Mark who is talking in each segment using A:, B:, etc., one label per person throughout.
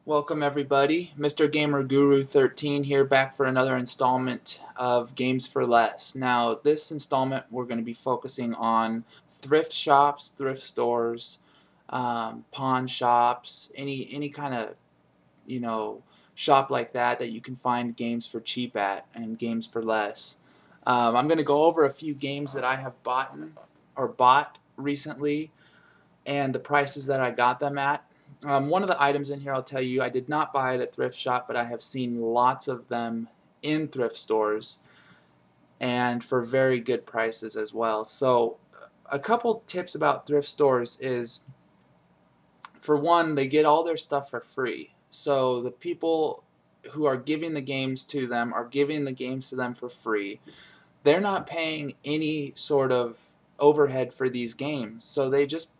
A: Welcome everybody. Mr. Gamer Guru 13 here, back for another installment of Games for Less. Now this installment we're going to be focusing on thrift shops, thrift stores, pawn shops, any kind of shop like that you can find games for cheap at and games for less. I'm going to go over a few games that I have bought recently and the prices that I got them at. One of the items in here, I'll tell you, I did not buy it at thrift shop, but I have seen lots of them in thrift stores and for very good prices as well. So a couple tips about thrift stores is, for one, they get all their stuff for free. So the people who are giving the games to them are giving the games to them for free. They're not paying any sort of overhead for these games, so they just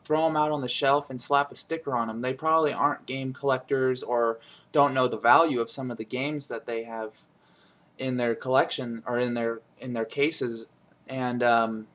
A: throw them out on the shelf and slap a sticker on them. They probably aren't game collectors or don't know the value of some of the games that they have in their collection or in their cases, and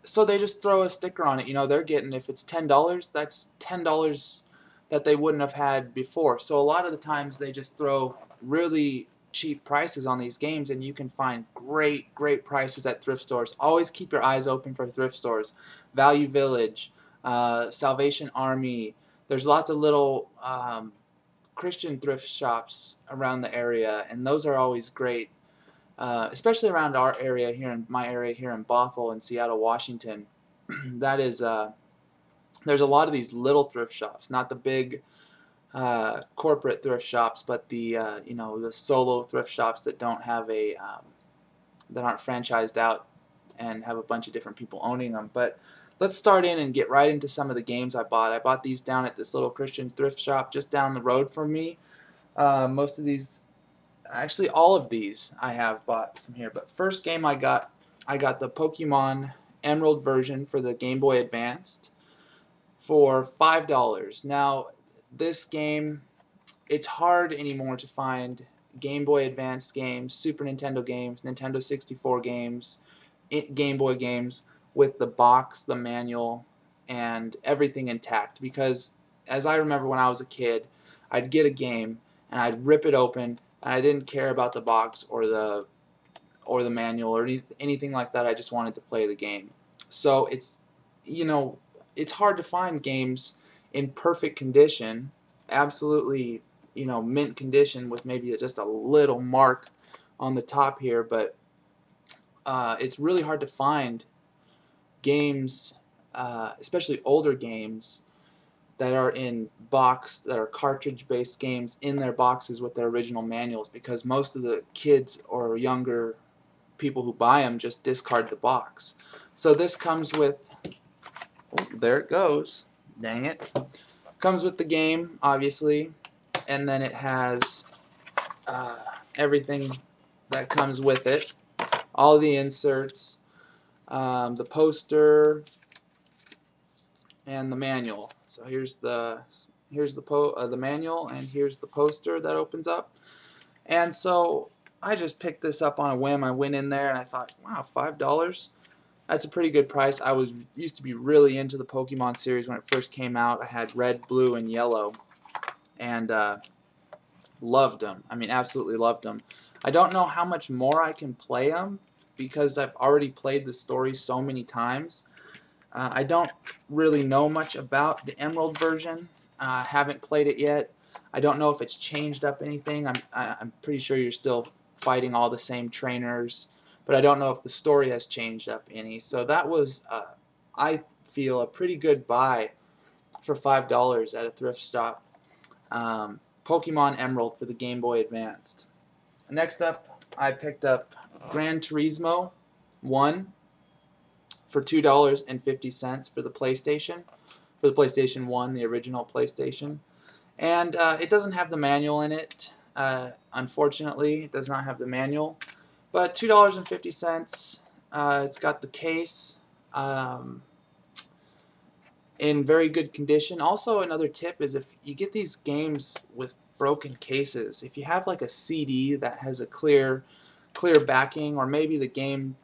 A: so they just throw a sticker on it. They're getting, if it's $10, that's $10 that they wouldn't have had before. So a lot of the times they just throw really cheap prices on these games, and you can find great prices at thrift stores. Always keep your eyes open for thrift stores. Value Village, Salvation Army. There's lots of little Christian thrift shops around the area, and those are always great. Especially around our area here, in my area here in Bothell in Seattle, Washington. That is, there's a lot of these little thrift shops, not the big corporate thrift shops, but the the solo thrift shops that don't have that aren't franchised out and have a bunch of different people owning them. But let's start in and get right into some of the games I bought. I bought these down at this little Christian thrift shop just down the road from me. Most of these, actually all of these, I have bought from here. But first game I got the Pokemon Emerald version for the Game Boy Advanced for $5. Now this game, it's hard anymore to find Game Boy Advanced games, Super Nintendo games, Nintendo 64 games, Game Boy games with the box, the manual, and everything intact. Because as I remember when I was a kid, I'd get a game and I'd rip it open, and I didn't care about the box or the manual or anything like that. I just wanted to play the game. So it's it's hard to find games in perfect condition, absolutely mint condition, with maybe just a little mark on the top here, but it's really hard to find games, especially older games that are in box, that are cartridge-based games in their boxes with their original manuals, because most of the kids or younger people who buy them just discard the box. So this comes with, oh, there it goes, dang it, comes with the game obviously, and then it has everything that comes with it, all the inserts, the poster, and the manual. So here's the manual, and here's the poster that opens up. And so I just picked this up on a whim. I went in there and I thought, wow, $5? That's a pretty good price. I used to be really into the Pokemon series when it first came out. I had red, blue, and yellow, and loved them. I mean, absolutely loved them. I don't know how much more I can play them because I've already played the story so many times. I don't really know much about the Emerald version. Haven't played it yet. I don't know if it's changed up anything. I'm pretty sure you're still fighting all the same trainers, but I don't know if the story has changed up any. So that was, I feel, a pretty good buy for $5 at a thrift shop. Pokemon Emerald for the Game Boy Advanced. Next up, I picked up Gran Turismo 1 for $2.50 for the PlayStation 1, the original PlayStation. And it doesn't have the manual in it. Unfortunately, it does not have the manual. But $2.50. It's got the case in very good condition. Also, another tip is, if you get these games with broken cases, if you have like a CD that has a clear backing, or maybe the game,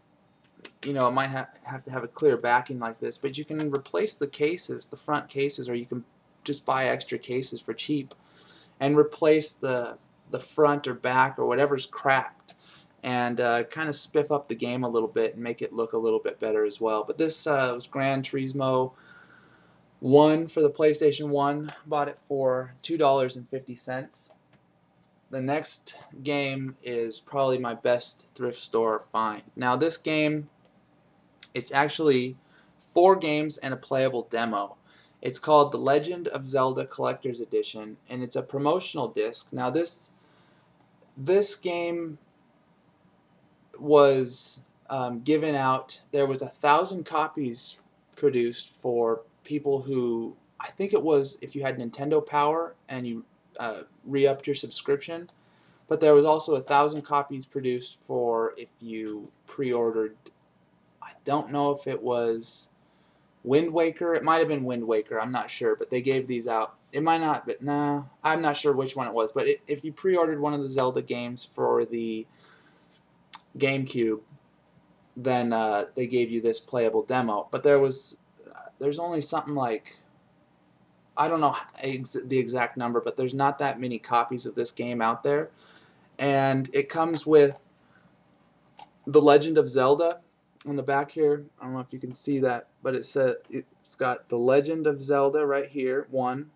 A: it might have to have a clear backing like this, but you can replace the cases, the front cases, or you can just buy extra cases for cheap and replace the front or back or whatever's cracked, and kind of spiff up the game a little bit and make it look a little bit better as well. But this was Gran Turismo 1 for the PlayStation 1. Bought it for $2.50. The next game is probably my best thrift store find. Now this game, it's actually 4 games and a playable demo. It's called The Legend of Zelda Collector's Edition, and it's a promotional disc. Now this game was given out. There was 1,000 copies produced for people who, I think it was if you had Nintendo Power and you re-upped your subscription, but there was also 1,000 copies produced for if you pre-ordered. I don't know if it was Wind Waker. It might have been Wind Waker. I'm not sure, but they gave these out. It might not, but nah, I'm not sure which one it was. But if you pre-ordered one of the Zelda games for the GameCube, then they gave you this playable demo. But there's only something like, I don't know the exact number, but there's not that many copies of this game out there. And it comes with The Legend of Zelda on the back here. I don't know if you can see that, but it's got The Legend of Zelda right here, 1,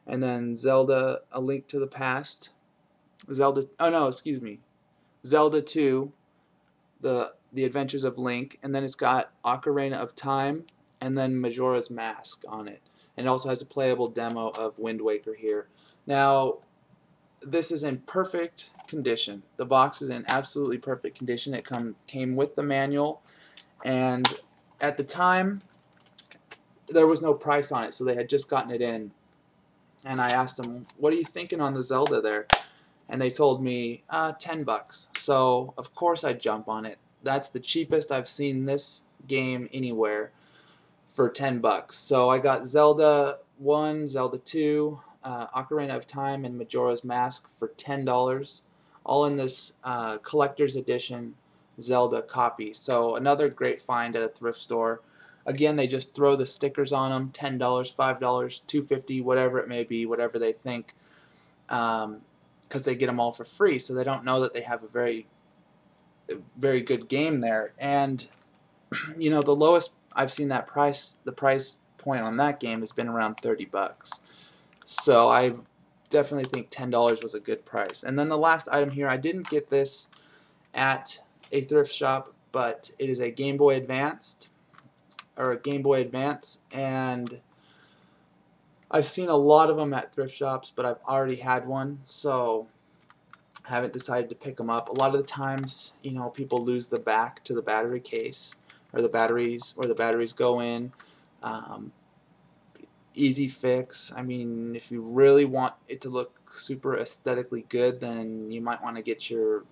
A: and then Zelda: A Link to the Past, Zelda 2, the Adventures of Link, and then it's got Ocarina of Time, and then Majora's Mask on it. And it also has a playable demo of Wind Waker here. Now, this is in perfect condition. The box is in absolutely perfect condition. It came with the manual, and at the time there was no price on it, so they had just gotten it in. And I asked them, "What are you thinking on the Zelda there?" And they told me $10. So of course I jump on it. That's the cheapest I've seen this game anywhere, for $10. So I got Zelda 1, Zelda 2, Ocarina of Time, and Majora's Mask for $10, all in this collector's edition Zelda copy. So another great find at a thrift store. Again, they just throw the stickers on them, $10, $5, $2.50, whatever it may be, whatever they think, because they get them all for free, so they don't know that they have a very good game there. And you know, the lowest I've seen the price point on that game has been around $30. So I definitely think $10 was a good price. And then the last item here, I didn't get this at a thrift shop, but it is a Game Boy Advance, and I've seen a lot of them at thrift shops, but I've already had one, so I haven't decided to pick them up. A lot of the times, you know, people lose the back to the battery case, or the batteries go in. Easy fix. I mean, if you really want it to look super aesthetically good, then you might want to get your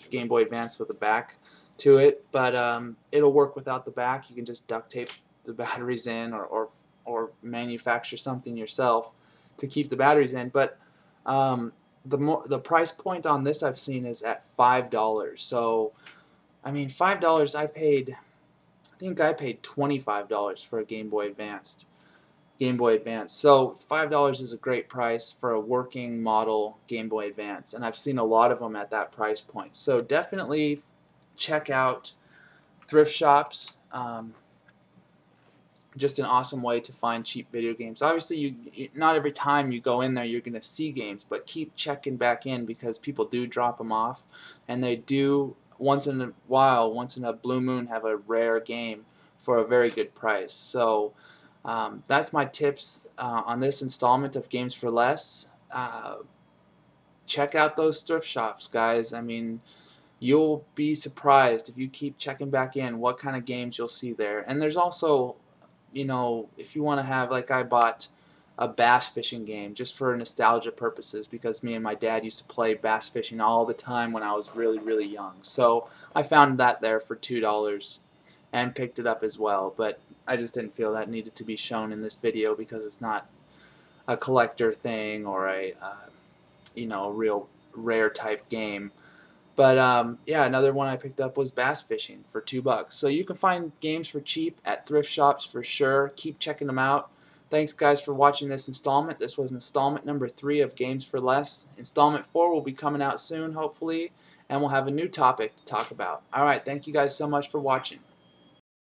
A: Game Boy Advance with a back to it, but it'll work without the back. You can just duct tape the batteries in, or manufacture something yourself to keep the batteries in. But the price point on this I've seen is at $5. So I mean, $5, I think I paid $25 for a Game Boy Advance. So $5 is a great price for a working model Game Boy Advance, and I've seen a lot of them at that price point. So definitely check out thrift shops. Just an awesome way to find cheap video games. Obviously, not every time you go in there you're going to see games, but keep checking back in, because people do drop them off, and they do once in a while, once in a blue moon, have a rare game for a very good price. So that's my tips on this installment of Games for Less. Check out those thrift shops, guys. I mean, you'll be surprised if you keep checking back in what kind of games you'll see there. And there's also, you know, if you want to have, like I bought a bass fishing game just for nostalgia purposes, because me and my dad used to play bass fishing all the time when I was really young. So I found that there for $2 and picked it up as well, but I just didn't feel that needed to be shown in this video because it's not a collector thing or a you know, a real rare type game. But yeah, another one I picked up was bass fishing for $2. So you can find games for cheap at thrift shops for sure. Keep checking them out. Thanks, guys, for watching this installment. This was installment number 3 of Games for Less. Installment 4 will be coming out soon, hopefully, and we'll have a new topic to talk about. All right, thank you guys so much for watching.